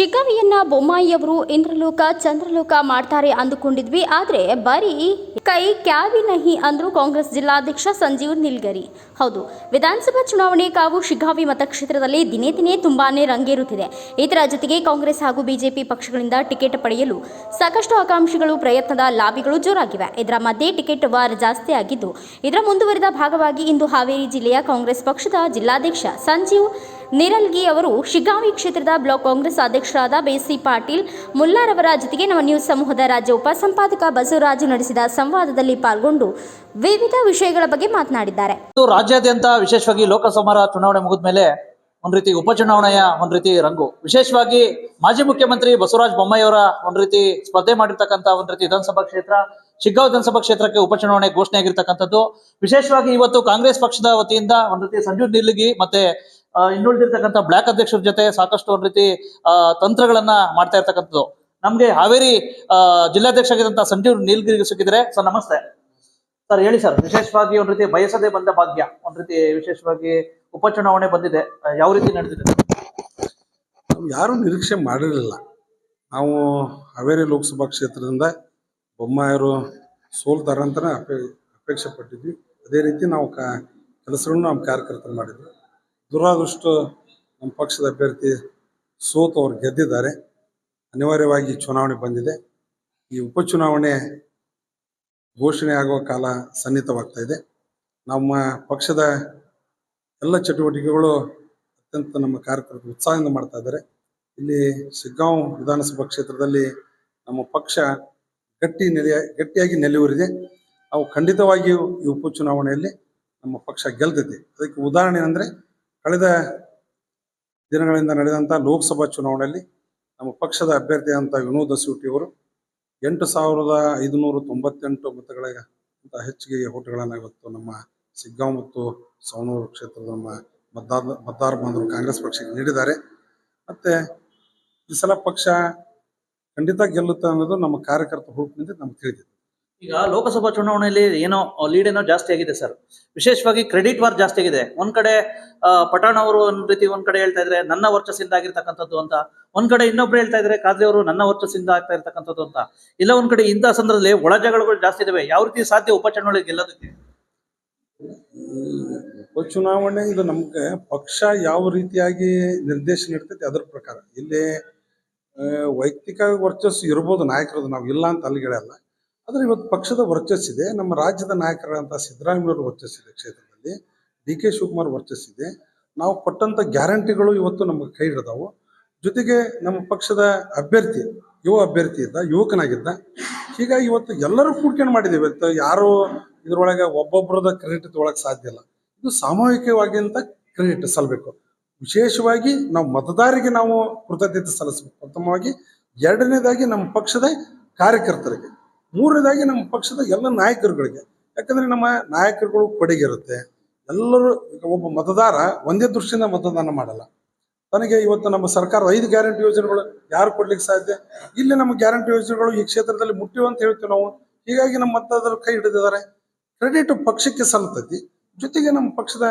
ಶಿಗ್ಗಾವಿಯನ್ನ ಬೊಮ್ಮಾಯಿಯವರು ಇಂದ್ರಲೋಕ ಚಂದ್ರಲೋಕ ಮಾಡ್ತಾರೆ ಅಂದುಕೊಂಡಿದ್ವಿ. ಆದರೆ ಬರೀ ಕೈ ಕ್ಯಾವಿ ನಹಿ ಅಂದ್ರು ಕಾಂಗ್ರೆಸ್ ಜಿಲ್ಲಾಧ್ಯಕ್ಷ ಸಂಜೀವ್ ನಿಲ್ಗರಿ. ಹೌದು, ವಿಧಾನಸಭಾ ಚುನಾವಣೆ ಕಾವು ಶಿಗ್ಗಾವಿ ಮತಕ್ಷೇತ್ರದಲ್ಲಿ ದಿನೇ ದಿನೇ ತುಂಬಾನೇ ರಂಗೇರುತ್ತಿದೆ. ಇದರ ಜೊತೆಗೆ ಕಾಂಗ್ರೆಸ್ ಹಾಗೂ ಬಿಜೆಪಿ ಪಕ್ಷಗಳಿಂದ ಟಿಕೆಟ್ ಪಡೆಯಲು ಸಾಕಷ್ಟು ಆಕಾಂಕ್ಷಿಗಳು ಪ್ರಯತ್ನದ ಲಾಬಿಗಳು ಜೋರಾಗಿವೆ. ಇದರ ಮಧ್ಯೆ ಟಿಕೆಟ್ ವಾರ್ ಜಾಸ್ತಿ ಆಗಿದ್ದು, ಇದರ ಮುಂದುವರಿದ ಭಾಗವಾಗಿ ಇಂದು ಹಾವೇರಿ ಜಿಲ್ಲೆಯ ಕಾಂಗ್ರೆಸ್ ಪಕ್ಷದ ಜಿಲ್ಲಾಧ್ಯಕ್ಷ ಸಂಜೀವ್ ನಿರಲ್ಗಿ ಅವರು ಶಿಗ್ಗಾವಿ ಕ್ಷೇತ್ರದ ಬ್ಲಾಕ್ ಕಾಂಗ್ರೆಸ್ ಅಧ್ಯಕ್ಷರಾದ ಬೇಸಿ ಪಾಟೀಲ್ ಮುಲ್ಲಾರವರ ಜೊತೆಗೆ ನಮ್ಮ ನ್ಯೂಸ್ ಸಮೂಹದ ರಾಜ್ಯ ಉಪಸಂಪಾದಕ ಬಸವರಾಜು ನಡೆಸಿದ ಸಂವಾದದಲ್ಲಿ ಪಾಲ್ಗೊಂಡು ವಿವಿಧ ವಿಷಯಗಳ ಬಗ್ಗೆ ಮಾತನಾಡಿದ್ದಾರೆ. ರಾಜ್ಯಾದ್ಯಂತ ವಿಶೇಷವಾಗಿ ಲೋಕಸಭಾ ಚುನಾವಣೆ ಮುಗಿದ ಮೇಲೆ ಒಂದ್ ರೀತಿ ಉಪಚುನಾವಣೆಯ ಒಂದ್ ರೀತಿ ರಂಗು, ವಿಶೇಷವಾಗಿ ಮಾಜಿ ಮುಖ್ಯಮಂತ್ರಿ ಬಸವರಾಜ ಬೊಮ್ಮಾಯಿ ಅವರ ಒಂದ್ ರೀತಿ ಸ್ಪರ್ಧೆ ಮಾಡಿರ್ತಕ್ಕಂಥ ಒಂದ್ ರೀತಿ ವಿಧಾನಸಭಾ ಕ್ಷೇತ್ರ ಶಿಗ್ಗಾಂವ್ ವಿಧಾನಸಭಾ ಕ್ಷೇತ್ರಕ್ಕೆ ಉಪಚುನಾವಣೆ ಘೋಷಣೆ ಆಗಿರ್ತಕ್ಕಂಥದ್ದು. ವಿಶೇಷವಾಗಿ ಇವತ್ತು ಕಾಂಗ್ರೆಸ್ ಪಕ್ಷದ ವತಿಯಿಂದ ಒಂದ್ ರೀತಿ ಸಂಜೀವ್ ನಿಲ್ಗಿ ಮತ್ತೆ ಇನ್ನುಳಿದಿರ್ತಕ್ಕಂಥ ಬ್ಲಾಕ್ ಅಧ್ಯಕ್ಷರ ಜೊತೆ ಸಾಕಷ್ಟು ಒಂದ್ ರೀತಿ ತಂತ್ರಗಳನ್ನ ಮಾಡ್ತಾ ಇರ್ತಕ್ಕಂಥದ್ದು. ನಮ್ಗೆ ಹಾವೇರಿ ಜಿಲ್ಲಾಧ್ಯಕ್ಷ ಆಗಿದ್ದಂತ ಸಂಜೀವ್ ನೀಲಗಿರಿ ಸಿಕ್ಕಿದ್ರೆ. ಸರ್ ನಮಸ್ತೆ. ಸರ್ ಹೇಳಿ ಸರ್, ವಿಶೇಷವಾಗಿ ಒಂದ್ ರೀತಿ ಬಯಸದೆ ಬಂದ ಭಾಗ್ಯ, ಒಂದ್ ರೀತಿ ವಿಶೇಷವಾಗಿ ಉಪಚುನಾವಣೆ ಬಂದಿದೆ, ಯಾವ ರೀತಿ ನಡೆದಿದೆ? ನಾವು ಯಾರು ನಿರೀಕ್ಷೆ ಮಾಡಿರಲಿಲ್ಲ. ನಾವು ಹಾವೇರಿ ಲೋಕಸಭಾ ಕ್ಷೇತ್ರದಿಂದ ಬೊಮ್ಮಾಯಿಯವರು ಸೋಲ್ತಾರೆ ಅಂತ ಅಪೇಕ್ಷೆ ಪಟ್ಟಿದ್ವಿ. ಅದೇ ರೀತಿ ನಾವು ಕೆಲಸಗಳನ್ನು ನಮ್ಮ ಕಾರ್ಯಕರ್ತರು ಮಾಡಿದ್ವಿ. ದುರಾದೃಷ್ಟ ನಮ್ಮ ಪಕ್ಷದ ಅಭ್ಯರ್ಥಿ ಸೋತು ಅವ್ರು ಗೆದ್ದಿದ್ದಾರೆ. ಅನಿವಾರ್ಯವಾಗಿ ಚುನಾವಣೆ ಬಂದಿದೆ. ಈ ಉಪಚುನಾವಣೆ ಘೋಷಣೆ ಆಗುವ ಕಾಲ ಸನ್ನಿಹಿತವಾಗ್ತಾ ಇದೆ. ನಮ್ಮ ಪಕ್ಷದ ಎಲ್ಲ ಚಟುವಟಿಕೆಗಳು ಅತ್ಯಂತ ನಮ್ಮ ಕಾರ್ಯಕರ್ತರು ಉತ್ಸಾಹದಿಂದ ಮಾಡ್ತಾ ಇದ್ದಾರೆ. ಇಲ್ಲಿ ಶಿಗ್ಗಾಂವ್ ವಿಧಾನಸಭಾ ಕ್ಷೇತ್ರದಲ್ಲಿ ನಮ್ಮ ಪಕ್ಷ ಗಟ್ಟಿಯಾಗಿ ನೆಲೆಯೂರಿದೆ. ನಾವು ಖಂಡಿತವಾಗಿಯೂ ಈ ಉಪಚುನಾವಣೆಯಲ್ಲಿ ನಮ್ಮ ಪಕ್ಷ ಗೆಲ್ತೈತಿ. ಅದಕ್ಕೆ ಉದಾಹರಣೆ ಅಂದರೆ, ಕಳೆದ ದಿನಗಳಿಂದ ನಡೆದಂಥ ಲೋಕಸಭಾ ಚುನಾವಣೆಯಲ್ಲಿ ನಮ್ಮ ಪಕ್ಷದ ಅಭ್ಯರ್ಥಿಯಾದಂಥ ವಿನೋದ್ ಅಸೂಟಿಯವರು 8,598 ಮತಗಳಿಗಿಂತ ಹೆಚ್ಚಿಗೆ ಓಟುಗಳನ್ನು ಇವತ್ತು ನಮ್ಮ ಶಿಗ್ಗಾಂವ್ ಮತ್ತು ಸವಣೂರು ಕ್ಷೇತ್ರದ ನಮ್ಮ ಮತದಾರ ಬಾಂಧವರು ಕಾಂಗ್ರೆಸ್ ಪಕ್ಷಕ್ಕೆ ನೀಡಿದ್ದಾರೆ. ಮತ್ತು ಈ ಸಲ ಪಕ್ಷ ಖಂಡಿತ ಗೆಲ್ಲುತ್ತೆ ಅನ್ನೋದು ನಮ್ಮ ಕಾರ್ಯಕರ್ತರ ಹುರುಪಿನಿಂದ ನಮ್ಗೆ ತಿಳಿದಿದೆ. ಈಗ ಲೋಕಸಭಾ ಚುನಾವಣೆಯಲ್ಲಿ ಲೀಡ್ ಏನೋ ಜಾಸ್ತಿ ಆಗಿದೆ ಸರ್. ವಿಶೇಷವಾಗಿ ಕ್ರೆಡಿಟ್ ವಾರ್ ಜಾಸ್ತಿ ಆಗಿದೆ. ಒಂದ್ ಕಡೆ ಪಠಾಣ್ ಅವರು ಒಂದ್ ರೀತಿ ಒಂದ್ ಕಡೆ ಹೇಳ್ತಾ ಇದ್ರೆ ನನ್ನ ವರ್ಚಸ್ಸಿಂದ ಆಗಿರ್ತಕ್ಕಂಥದ್ದು ಅಂತ, ಒಂದ್ ಕಡೆ ಇನ್ನೊಬ್ರು ಹೇಳ್ತಾ ಇದ್ರೆ ಖಾದ್ರಿ ಅವರು ನನ್ನ ವರ್ಚಸ್ಸಿಂದ ಆಗ್ತಾ ಇರ್ತಕ್ಕಂಥದ್ದು ಅಂತ. ಇಲ್ಲ ಒಂದ್ ಕಡೆ ಇಂತಹ ಸಂದರ್ಭದಲ್ಲಿ ಒಳ ಜಗಳಗಳು ಜಾಸ್ತಿ ಇದಾವೆ. ಯಾವ ರೀತಿ ಸಾಧ್ಯ ಉಪಚುನಾವಣೆ ಗೆಲ್ಲೋದಕ್ಕೆ? ಉಪಚುನಾವಣೆ ಇದು ನಮ್ಗೆ ಪಕ್ಷ ಯಾವ ರೀತಿಯಾಗಿ ನಿರ್ದೇಶನ ಇರ್ತೈತಿ ಅದರ ಪ್ರಕಾರ. ಇಲ್ಲಿ ವೈಯಕ್ತಿಕ ವರ್ಚಸ್ಸು ಇರ್ಬೋದು ನಾಯಕರದ್ದು, ನಾವು ಇಲ್ಲ ಅಂತ ಅಲ್ಲಿಗೆಳೆಯಲ್ಲ. ಆದರೆ ಇವತ್ತು ಪಕ್ಷದ ವರ್ಚಸ್ಸಿದೆ. ನಮ್ಮ ರಾಜ್ಯದ ನಾಯಕರಾದಂಥ ಸಿದ್ದರಾಮಯ್ಯವ್ರ ವರ್ಚಸ್ಸಿದೆ ಕ್ಷೇತ್ರದಲ್ಲಿ, ಡಿ.ಕೆ. ಶಿವಕುಮಾರ್ ವರ್ಚಸ್ಸಿದೆ. ನಾವು ಕೊಟ್ಟಂಥ ಗ್ಯಾರಂಟಿಗಳು ಇವತ್ತು ನಮಗೆ ಕೈ ಹಿಡಿದವು. ಜೊತೆಗೆ ನಮ್ಮ ಪಕ್ಷದ ಅಭ್ಯರ್ಥಿ ಯುವಕನಾಗಿದ್ದ. ಹೀಗಾಗಿ ಇವತ್ತು ಎಲ್ಲರೂ ಕೂಡ್ಕೊಂಡು ಮಾಡಿದ್ದೇವೆ. ಇವತ್ತು ಯಾರು ಇದ್ರೊಳಗೆ ಒಬ್ಬೊಬ್ಬರದ ಕ್ರೆಡಿಟ್ ತೊಗೊಳಕ್ಕೆ ಸಾಧ್ಯ ಇಲ್ಲ. ಇದು ಸಾಮೂಹಿಕವಾಗಿ ಅಂತ ಕ್ರೆಡಿಟ್ ಸಲ್ಲಬೇಕು. ವಿಶೇಷವಾಗಿ ನಾವು ಮತದಾರರಿಗೆ ನಾವು ಕೃತಜ್ಞತೆ ಸಲ್ಲಿಸಬೇಕು ಪ್ರಥಮವಾಗಿ. ಎರಡನೇದಾಗಿ ನಮ್ಮ ಪಕ್ಷದ ಕಾರ್ಯಕರ್ತರಿಗೆ, ಮೂರನೇದಾಗಿ ನಮ್ಮ ಪಕ್ಷದ ಎಲ್ಲ ನಾಯಕರುಗಳಿಗೆ. ಯಾಕಂದ್ರೆ ನಮ್ಮ ನಾಯಕರುಗಳು ಕೊಡುಗೆರುತ್ತೆ. ಎಲ್ಲರೂ ಈಗ ಒಬ್ಬ ಮತದಾರ ಒಂದೇ ದೃಷ್ಟಿಯಿಂದ ಮತದಾನ ಮಾಡಲ್ಲ. ತನಗೆ ಇವತ್ತು ನಮ್ಮ ಸರ್ಕಾರ 5 ಗ್ಯಾರಂಟಿ ಯೋಜನೆಗಳು ಯಾರು ಕೊಡ್ಲಿಕ್ಕೆ ಸಾಧ್ಯ? ಇಲ್ಲಿ ನಮ್ಮ ಗ್ಯಾರಂಟಿ ಯೋಜನೆಗಳು ಈ ಕ್ಷೇತ್ರದಲ್ಲಿ ಮುಟ್ಟಿವೆ ಅಂತ ಹೇಳ್ತೀವಿ ನಾವು. ಹೀಗಾಗಿ ನಮ್ಮ ಮತದಾರರು ಕೈ ಹಿಡಿದಿದ್ದಾರೆ. ಕ್ರೆಡಿಟ್ ಪಕ್ಷಕ್ಕೆ ಸಲ್ಲತೈತಿ. ಜೊತೆಗೆ ನಮ್ಮ ಪಕ್ಷದ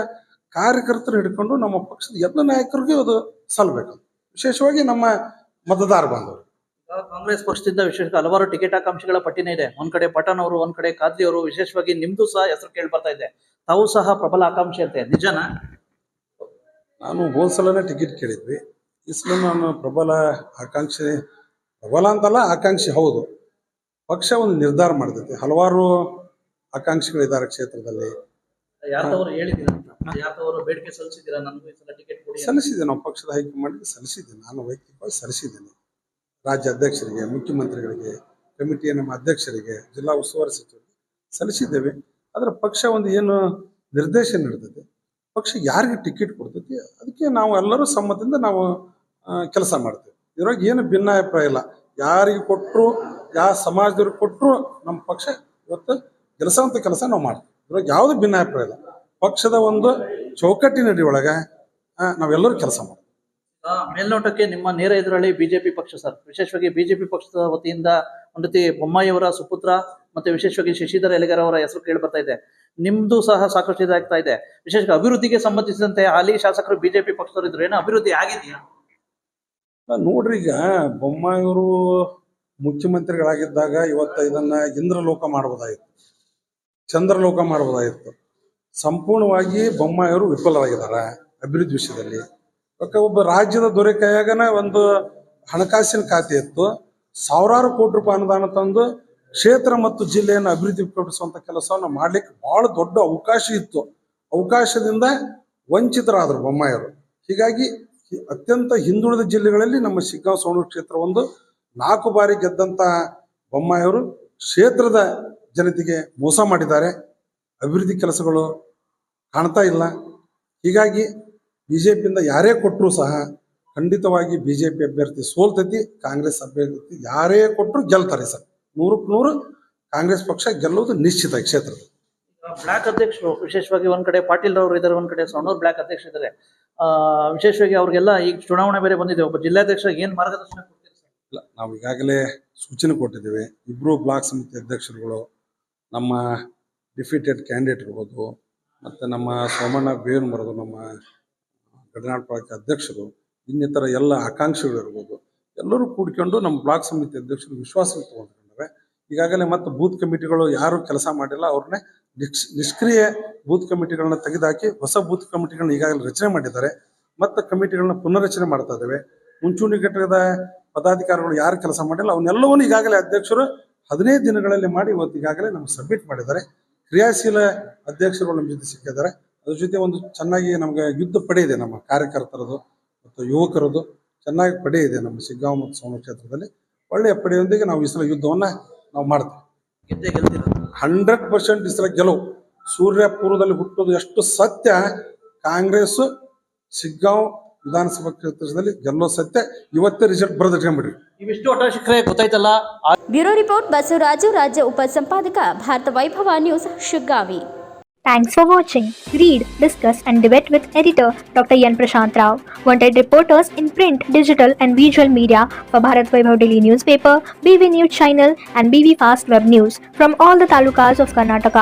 ಕಾರ್ಯಕರ್ತರು ಹಿಡ್ಕೊಂಡು ನಮ್ಮ ಪಕ್ಷದ ಎಲ್ಲ ನಾಯಕರಿಗೂ ಅದು ಸಲ್ಲಬೇಕು, ವಿಶೇಷವಾಗಿ ನಮ್ಮ ಮತದಾರ ಬಾಂಧವರು. ಕಾಂಗ್ರೆಸ್ ಪಕ್ಷದಿಂದ ವಿಶೇಷ ಹಲವಾರು ಟಿಕೆಟ್ ಆಕಾಂಕ್ಷಿಗಳ ಪಟ್ಟಿನೇ ಇದೆ. ಒಂದ್ ಕಡೆ ಪಠಾಣ್ ಅವರು, ಒಂದ್ ಕಡೆ ಖಾದ್ರಿ ಅವರು, ವಿಶೇಷವಾಗಿ ನಿಮ್ದು ಸಹ ಹೆಸರು ಕೇಳಿ ಬರ್ತಾ ಇದೆ. ತಾವು ಸಹ ಪ್ರಬಲ ಆಕಾಂಕ್ಷಿ ಅಂತೆ, ನಿಜನಾ? ನಾನು ಹೋದ್ಸಲನೇ ಟಿಕೆಟ್ ಕೇಳಿದ್ವಿ. ಈ ಸಲ ನಾನು ಪ್ರಬಲ ಅಂತಲ್ಲ, ಆಕಾಂಕ್ಷಿ ಹೌದು. ಪಕ್ಷ ಒಂದು ನಿರ್ಧಾರ ಮಾಡ್ತೈತಿ. ಹಲವಾರು ಆಕಾಂಕ್ಷಿಗಳಿದ್ದಾರೆ ಕ್ಷೇತ್ರದಲ್ಲಿ. ಬೇಡಿಕೆ ಸಲ್ಲಿಸಿದ್ದೀರಾ? ನನಗೂ ಈ ಸಲ ಟಿಕೆಟ್ ಕೊಡಿ ಸಲ್ಲಿಸಿದೆ. ನಾವು ಪಕ್ಷದ ಹೈಕಮಾಂಡ್ಗೆ ಸಲ್ಲಿಸಿದ್ದೇನೆ. ನಾನು ವೈಯಕ್ತಿಕವಾಗಿ ಸಲ್ಲಿಸಿದ್ದೇನೆ. ರಾಜ್ಯ ಅಧ್ಯಕ್ಷರಿಗೆ, ಮುಖ್ಯಮಂತ್ರಿಗಳಿಗೆ, ಕಮಿಟಿಯ ನಮ್ಮ ಅಧ್ಯಕ್ಷರಿಗೆ, ಜಿಲ್ಲಾ ಉಸ್ತುವಾರಿ ಸಚಿವರಿಗೆ ಸಲ್ಲಿಸಿದ್ದೇವೆ. ಆದರೆ ಪಕ್ಷ ಒಂದು ಏನು ನಿರ್ದೇಶನ ನೀಡ್ತದೆ, ಪಕ್ಷ ಯಾರಿಗೆ ಟಿಕೆಟ್ ಕೊಡ್ತೈತಿ ಅದಕ್ಕೆ ನಾವು ಎಲ್ಲರೂ ಸಮ್ಮತದಿಂದ ನಾವು ಕೆಲಸ ಮಾಡ್ತೇವೆ. ಇದ್ರಾಗ ಏನು ಭಿನ್ನಾಭಿಪ್ರಾಯ ಇಲ್ಲ. ಯಾರಿಗೆ ಕೊಟ್ಟರು, ಯಾವ ಸಮಾಜದವ್ರಿಗೆ ಕೊಟ್ಟರು ನಮ್ಮ ಪಕ್ಷ ಇವತ್ತು ಕೆಲಸವಂತ ಕೆಲಸ ನಾವು ಮಾಡ್ತೀವಿ. ಇದ್ರಾಗ ಯಾವುದು ಭಿನ್ನಾಭಿಪ್ರಾಯ ಇಲ್ಲ. ಪಕ್ಷದ ಒಂದು ಚೌಕಟ್ಟಿನಡಿ ಒಳಗೆ ನಾವೆಲ್ಲರೂ ಕೆಲಸ ಮಾಡ್ತೀವಿ. ಮೇಲ್ನೋಟಕ್ಕೆ ನಿಮ್ಮ ನೇರ ಎದುರಲ್ಲಿ ಬಿಜೆಪಿ ಪಕ್ಷ ಸರ್. ವಿಶೇಷವಾಗಿ ಬಿಜೆಪಿ ಪಕ್ಷದ ವತಿಯಿಂದ ಒಂದು ರೀತಿ ಬೊಮ್ಮಾಯಿಯವರ ಸುಪುತ್ರ ಮತ್ತೆ ವಿಶೇಷವಾಗಿ ಶಶಿಧರ ಎಲೆಗಾರ್ ಅವರ ಹೆಸರು ಕೇಳಿ ಬರ್ತಾ ಇದೆ. ನಿಮ್ದು ಸಹ ಸಾಕಷ್ಟು ಇದಾಗ್ತಾ ಇದೆ. ವಿಶೇಷವಾಗಿ ಅಭಿವೃದ್ಧಿಗೆ ಸಂಬಂಧಿಸಿದಂತೆ ಹಾಲಿ ಶಾಸಕರು ಬಿಜೆಪಿ ಪಕ್ಷದವರು ಇದ್ರು, ಏನೋ ಅಭಿವೃದ್ಧಿ ಆಗಿದೆಯಾ? ನೋಡ್ರಿ, ಈಗ ಬೊಮ್ಮಾಯಿಯವರು ಮುಖ್ಯಮಂತ್ರಿಗಳಾಗಿದ್ದಾಗ ಇವತ್ತು ಇದನ್ನ ಇಂದ್ರಲೋಕ ಮಾಡ್ಬೋದಾಗಿತ್ತು, ಚಂದ್ರಲೋಕ ಮಾಡ್ಬೋದಾಗಿತ್ತು. ಸಂಪೂರ್ಣವಾಗಿ ಬೊಮ್ಮಾಯಿಯವರು ವಿಫಲರಾಗಿದ್ದಾರೆ ಅಭಿವೃದ್ಧಿ ವಿಷಯದಲ್ಲಿ. ಒಬ್ಬ ರಾಜ್ಯದ ದೊರೆ ಕೈಯಾಗನ ಒಂದು ಹಣಕಾಸಿನ ಖಾತೆ ಇತ್ತು, ಸಾವಿರಾರು ಕೋಟಿ ರೂಪಾಯಿ ಅನುದಾನ ತಂದು ಕ್ಷೇತ್ರ ಮತ್ತು ಜಿಲ್ಲೆಯನ್ನು ಅಭಿವೃದ್ಧಿಪಡಿಸುವಂಥ ಕೆಲಸವನ್ನು ಮಾಡ್ಲಿಕ್ಕೆ ಬಹಳ ದೊಡ್ಡ ಅವಕಾಶ ಇತ್ತು. ಅವಕಾಶದಿಂದ ವಂಚಿತರಾದರು ಬೊಮ್ಮಾಯಿಯವರು. ಹೀಗಾಗಿ ಅತ್ಯಂತ ಹಿಂದುಳಿದ ಜಿಲ್ಲೆಗಳಲ್ಲಿ ನಮ್ಮ ಶಿಗ್ಗಾಂವ್ ಸವಣೂರು ಕ್ಷೇತ್ರ ಒಂದು 4 ಬಾರಿ ಗೆದ್ದಂಥ ಬೊಮ್ಮಾಯಿಯವರು ಕ್ಷೇತ್ರದ ಜನತೆಗೆ ಮೋಸ ಮಾಡಿದ್ದಾರೆ. ಅಭಿವೃದ್ಧಿ ಕೆಲಸಗಳು ಕಾಣ್ತಾ ಇಲ್ಲ. ಹೀಗಾಗಿ ಬಿಜೆಪಿಯಿಂದ ಯಾರೇ ಕೊಟ್ಟರು ಸಹ ಖಂಡಿತವಾಗಿ ಬಿಜೆಪಿ ಅಭ್ಯರ್ಥಿ ಸೋಲ್ತೈತಿ, ಕಾಂಗ್ರೆಸ್ ಅಭ್ಯರ್ಥಿ ಯಾರೇ ಕೊಟ್ಟರು ಗೆಲ್ತಾರೆ ಸರ್. 100ಕ್ಕೆ 100 ಕಾಂಗ್ರೆಸ್ ಪಕ್ಷ ಗೆಲ್ಲುವುದು ನಿಶ್ಚಿತ ಈ ಕ್ಷೇತ್ರದ. ಬ್ಲಾಕ್ ಅಧ್ಯಕ್ಷರು ವಿಶೇಷವಾಗಿ ಒಂದ್ ಕಡೆ ಪಾಟೀಲ್ ಅವರು ಇದ್ದಾರೆ, ಒಂದ್ ಕಡೆ ಸವಣೂರು ಬ್ಲಾಕ್ ಅಧ್ಯಕ್ಷ ಇದ್ದಾರೆ. ವಿಶೇಷವಾಗಿ ಅವ್ರಿಗೆಲ್ಲ ಈಗ ಚುನಾವಣೆ ಬೇರೆ ಬಂದಿದೆ, ಒಬ್ಬ ಜಿಲ್ಲಾಧ್ಯಕ್ಷ ಏನ್ ಮಾರ್ಗದರ್ಶನ ಕೊಡ್ತೀರಿ ಸರ್? ಇಲ್ಲ, ನಾವು ಈಗಾಗಲೇ ಸೂಚನೆ ಕೊಟ್ಟಿದ್ದೇವೆ. ಇಬ್ಬರು ಬ್ಲಾಕ್ ಸಮಿತಿ ಅಧ್ಯಕ್ಷರುಗಳು, ನಮ್ಮ ಡಿಫೀಟೆಡ್ ಕ್ಯಾಂಡಿಡೇಟ್ ಇರ್ಬೋದು, ಮತ್ತು ನಮ್ಮ ಸೋಮಣ್ಣ ಬೇವನಮರದ ನಮ್ಮ ಗಡಿನಾಡು ಪಾರ್ಟಿ ಅಧ್ಯಕ್ಷರು, ಇನ್ನಿತರ ಎಲ್ಲ ಆಕಾಂಕ್ಷಿಗಳು ಇರ್ಬೋದು, ಎಲ್ಲರೂ ಕೂಡಿಕೊಂಡು ನಮ್ಮ ಬ್ಲಾಕ್ ಸಮಿತಿ ಅಧ್ಯಕ್ಷರು ವಿಶ್ವಾಸ ತಗೊಂಡಿದ್ದಾರೆ. ಈಗಾಗಲೇ ಮತ್ತು ಬೂತ್ ಕಮಿಟಿಗಳು ಯಾರು ಕೆಲಸ ಮಾಡಿಲ್ಲ ಅವ್ರನ್ನೇ ನಿಷ್ಕ್ರಿಯ ಬೂತ್ ಕಮಿಟಿಗಳನ್ನ ತೆಗೆದುಹಾಕಿ ಹೊಸ ಬೂತ್ ಕಮಿಟಿಗಳನ್ನ ಈಗಾಗಲೇ ರಚನೆ ಮಾಡಿದ್ದಾರೆ. ಮತ್ತು ಕಮಿಟಿಗಳನ್ನ ಪುನರ್ರಚನೆ ಮಾಡ್ತಾ ಇದ್ದೇವೆ. ಮುಂಚೂಣಿ ಘಟಕದ ಪದಾಧಿಕಾರಿಗಳು ಯಾರು ಕೆಲಸ ಮಾಡಿಲ್ಲ ಅವನ್ನೆಲ್ಲವನ್ನೂ ಈಗಾಗಲೇ ಅಧ್ಯಕ್ಷರು 15 ದಿನಗಳಲ್ಲಿ ಮಾಡಿ ಇವತ್ತು ಈಗಾಗಲೇ ನಮ್ಗೆ ಸಬ್ಮಿಟ್ ಮಾಡಿದ್ದಾರೆ. ಕ್ರಿಯಾಶೀಲ ಅಧ್ಯಕ್ಷರು ನಮ್ಮ ಜೊತೆ ಸಿಕ್ಕಿದ್ದಾರೆ. ಅದ್ರ ಜೊತೆ ಒಂದು ಚೆನ್ನಾಗಿ ನಮ್ಗೆ ಯುದ್ಧ ಪಡೆ ಇದೆ, ನಮ್ಮ ಕಾರ್ಯಕರ್ತರದು ಮತ್ತು ಯುವಕರದು ಚೆನ್ನಾಗಿ ಪಡೆ ಇದೆ ನಮ್ಮ ಶಿಗ್ಗಾಂವ್ ಮತ್ತು ಸವಣೂರು ಕ್ಷೇತ್ರದಲ್ಲಿ. ಒಳ್ಳೆಯ ಪಡೆಯೊಂದಿಗೆ ನಾವು ಈ ಸಲ ಯುದ್ಧವನ್ನು ನಾವು ಮಾಡ್ತೇವೆ. 100% ಈ ಸಲ ಗೆಲುವು. ಸೂರ್ಯಪುರದಲ್ಲಿ ಹುಟ್ಟೋದು ಎಷ್ಟು ಸತ್ಯ, ಕಾಂಗ್ರೆಸ್ ಶಿಗ್ಗಾಂವ್ ವಿಧಾನಸಭಾ ಕ್ಷೇತ್ರದಲ್ಲಿ ಗೆಲ್ಲೋ ಸತ್ಯ. ಇವತ್ತೇ ರಿಸಲ್ಟ್ ಬರೆದಿಟ್ಕೊಂಡ್ಬಿಡ್ರಿ. ಇವಿಷ್ಟು ಒಟ್ಟಾಶಿಕ್ರೆ ಗೊತ್ತಾಯ್ತಲ್ಲ. ಬ್ಯೂರೋ ರಿಪೋರ್ಟ್ ಬಸವರಾಜು, ರಾಜ್ಯ ಉಪಸಂಪಾದಕ, Bharat Vaibhav news, Shiggavi. Thanks for watching. Read, discuss and debate with editor Dr. Yan Prashant Rao. Wanted reporters in print, digital and visual media for Bharat Vaibhav Daily Newspaper, BV News Channel and BV Fast Web News from all the talukas of Karnataka.